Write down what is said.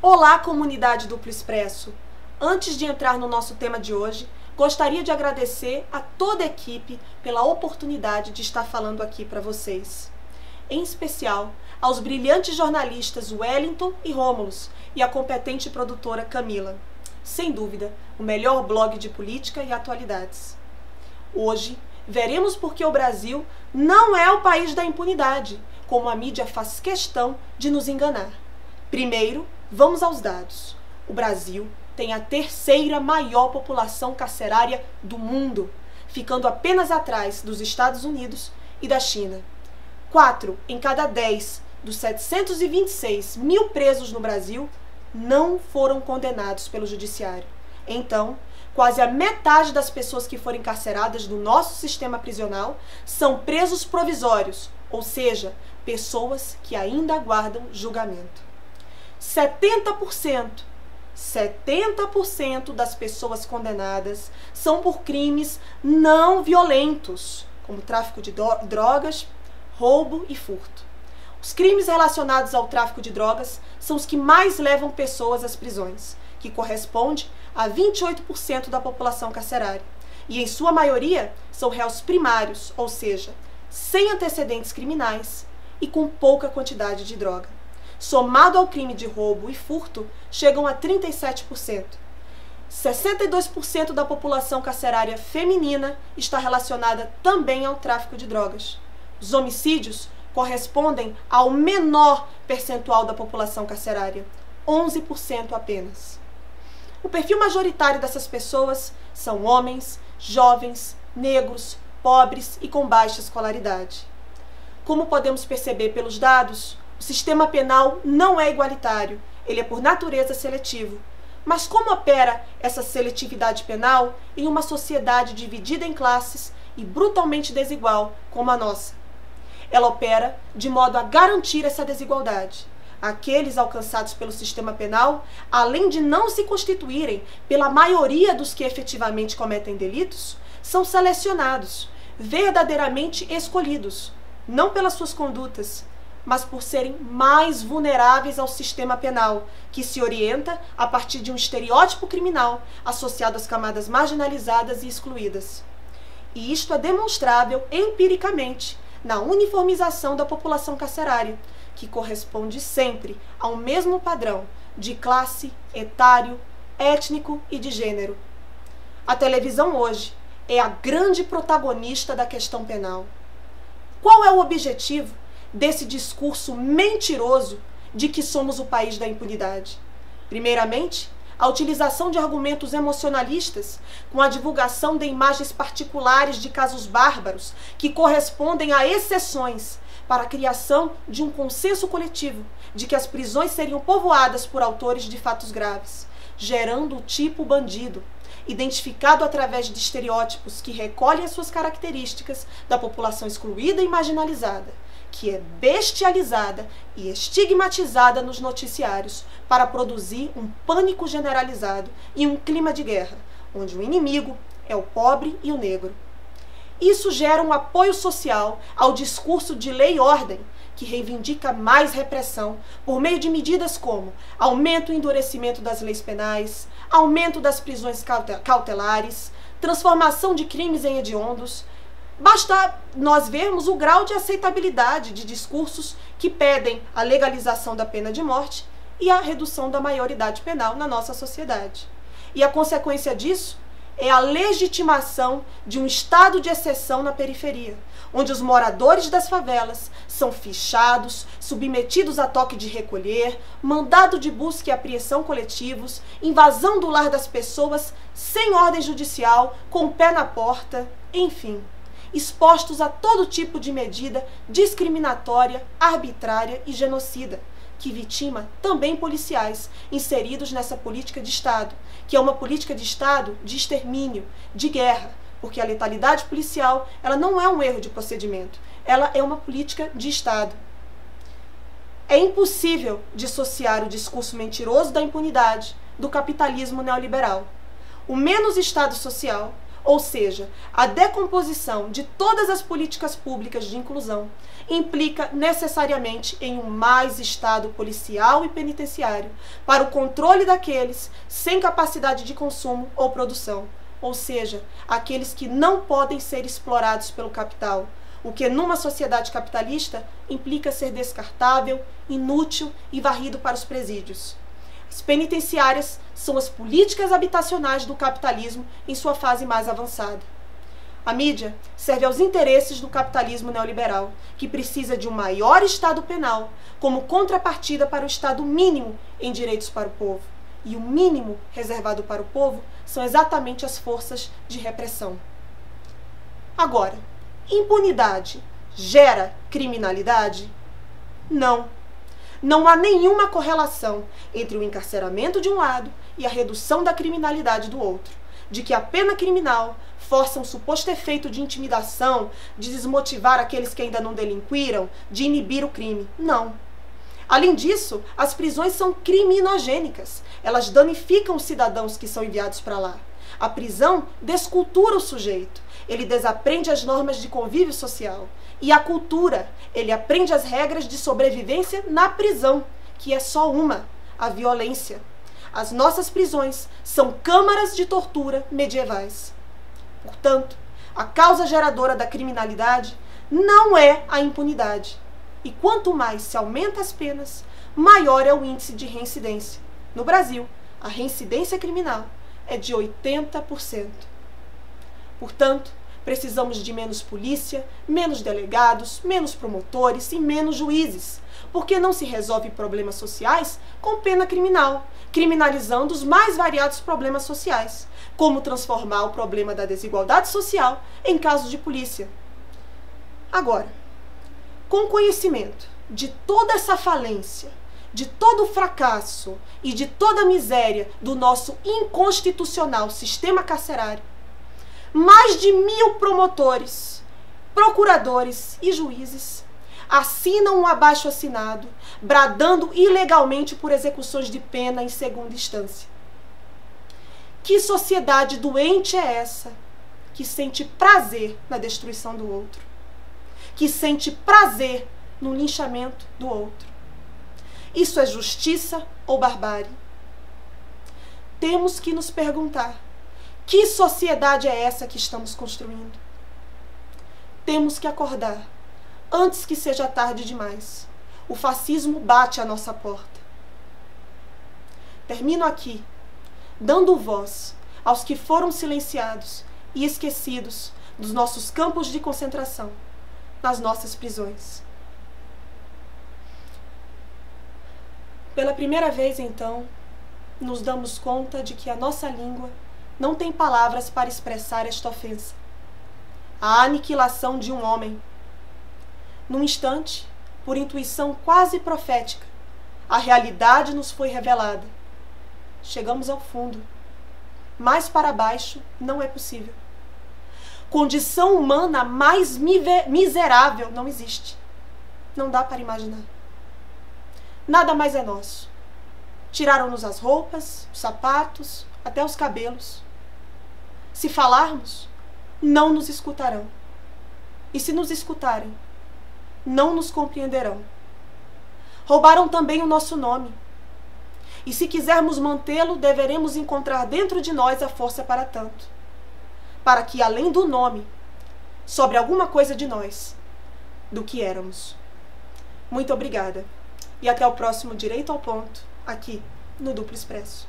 Olá, comunidade Duplo Expresso! Antes de entrar no nosso tema de hoje, gostaria de agradecer a toda a equipe pela oportunidade de estar falando aqui para vocês. Em especial, aos brilhantes jornalistas Wellington e Rômulus e à competente produtora Camila. Sem dúvida, o melhor blog de política e atualidades. Hoje, veremos por que o Brasil não é o país da impunidade, como a mídia faz questão de nos enganar. Primeiro, vamos aos dados. O Brasil tem a terceira maior população carcerária do mundo, ficando apenas atrás dos Estados Unidos e da China. 4 em cada 10 dos 726 mil presos no Brasil não foram condenados pelo judiciário. Então, quase a metade das pessoas que foram encarceradas no nosso sistema prisional são presos provisórios, ou seja, pessoas que ainda aguardam julgamento. 70% das pessoas condenadas são por crimes não violentos, como tráfico de drogas, roubo e furto. Os crimes relacionados ao tráfico de drogas são os que mais levam pessoas às prisões, que corresponde a 28% da população carcerária. E, em sua maioria, são réus primários, ou seja, sem antecedentes criminais e com pouca quantidade de droga. Somado ao crime de roubo e furto, chegam a 37%. 62% da população carcerária feminina está relacionada também ao tráfico de drogas. Os homicídios correspondem ao menor percentual da população carcerária, 11% apenas. O perfil majoritário dessas pessoas são homens, jovens, negros, pobres e com baixa escolaridade. Como podemos perceber pelos dados, o sistema penal não é igualitário, ele é por natureza seletivo. Mas como opera essa seletividade penal em uma sociedade dividida em classes e brutalmente desigual como a nossa? Ela opera de modo a garantir essa desigualdade. Aqueles alcançados pelo sistema penal, além de não se constituírem pela maioria dos que efetivamente cometem delitos, são selecionados, verdadeiramente escolhidos, não pelas suas condutas, mas por serem mais vulneráveis ao sistema penal, que se orienta a partir de um estereótipo criminal associado às camadas marginalizadas e excluídas. E isto é demonstrável empiricamente na uniformização da população carcerária, que corresponde sempre ao mesmo padrão de classe, etário, étnico e de gênero. A televisão hoje é a grande protagonista da questão penal. Qual é o objetivo desse discurso mentiroso de que somos o país da impunidade? Primeiramente, a utilização de argumentos emocionalistas com a divulgação de imagens particulares de casos bárbaros que correspondem a exceções para a criação de um consenso coletivo de que as prisões seriam povoadas por autores de fatos graves, gerando o tipo bandido, identificado através de estereótipos que recolhem as suas características da população excluída e marginalizada, que é bestializada e estigmatizada nos noticiários para produzir um pânico generalizado e um clima de guerra, onde o inimigo é o pobre e o negro. Isso gera um apoio social ao discurso de lei e ordem, que reivindica mais repressão por meio de medidas como aumento e endurecimento das leis penais, aumento das prisões cautelares, transformação de crimes em hediondos. Basta nós vermos o grau de aceitabilidade de discursos que pedem a legalização da pena de morte e a redução da maioridade penal na nossa sociedade. E a consequência disso é a legitimação de um estado de exceção na periferia, onde os moradores das favelas são fichados, submetidos a toque de recolher, mandado de busca e apreensão coletivos, invasão do lar das pessoas sem ordem judicial, com o pé na porta, enfim, expostos a todo tipo de medida discriminatória, arbitrária e genocida, que vitima também policiais inseridos nessa política de Estado, que é uma política de Estado de extermínio, de guerra, porque a letalidade policial ela não é um erro de procedimento, ela é uma política de Estado. É impossível dissociar o discurso mentiroso da impunidade do capitalismo neoliberal. O menos Estado social, ou seja, a decomposição de todas as políticas públicas de inclusão, implica necessariamente em um mais Estado policial e penitenciário para o controle daqueles sem capacidade de consumo ou produção, ou seja, aqueles que não podem ser explorados pelo capital, o que numa sociedade capitalista implica ser descartável, inútil e varrido para os presídios. As penitenciárias são as políticas habitacionais do capitalismo em sua fase mais avançada. A mídia serve aos interesses do capitalismo neoliberal, que precisa de um maior Estado penal como contrapartida para o Estado mínimo em direitos para o povo. E o mínimo reservado para o povo são exatamente as forças de repressão. Agora, impunidade gera criminalidade? Não. Não há nenhuma correlação entre o encarceramento de um lado e a redução da criminalidade do outro, de que a pena criminal força um suposto efeito de intimidação, de desmotivar aqueles que ainda não delinquiram, de inibir o crime. Não. Além disso, as prisões são criminogênicas. Elas danificam os cidadãos que são enviados para lá. A prisão descultura o sujeito. Ele desaprende as normas de convívio social. E a cultura, ele aprende as regras de sobrevivência na prisão, que é só uma, a violência. As nossas prisões são câmaras de tortura medievais. Portanto, a causa geradora da criminalidade não é a impunidade. E quanto mais se aumenta as penas, maior é o índice de reincidência. No Brasil, a reincidência criminal é de 80%. Portanto, precisamos de menos polícia, menos delegados, menos promotores e menos juízes, porque não se resolve problemas sociais com pena criminal, criminalizando os mais variados problemas sociais, como transformar o problema da desigualdade social em caso de polícia. Agora, com conhecimento de toda essa falência, de todo o fracasso e de toda a miséria do nosso inconstitucional sistema carcerário, mais de 1000 promotores, procuradores e juízes assinam um abaixo-assinado, bradando ilegalmente por execuções de pena em segunda instância. Que sociedade doente é essa que sente prazer na destruição do outro? Que sente prazer no linchamento do outro? Isso é justiça ou barbárie? Temos que nos perguntar: que sociedade é essa que estamos construindo? Temos que acordar, antes que seja tarde demais. O fascismo bate à nossa porta. Termino aqui, dando voz aos que foram silenciados e esquecidos dos nossos campos de concentração, nas nossas prisões. Pela primeira vez, então, nos damos conta de que a nossa língua não tem palavras para expressar esta ofensa, a aniquilação de um homem. Num instante, por intuição quase profética, a realidade nos foi revelada. Chegamos ao fundo. Mais para baixo não é possível. Condição humana mais miserável não existe. Não dá para imaginar. Nada mais é nosso. Tiraram-nos as roupas, os sapatos, até os cabelos. Se falarmos, não nos escutarão. E se nos escutarem, não nos compreenderão. Roubaram também o nosso nome. E se quisermos mantê-lo, deveremos encontrar dentro de nós a força para tanto. Para que, além do nome, sobre alguma coisa de nós, do que éramos. Muito obrigada. E até o próximo Direito ao Ponto, aqui no Duplo Expresso.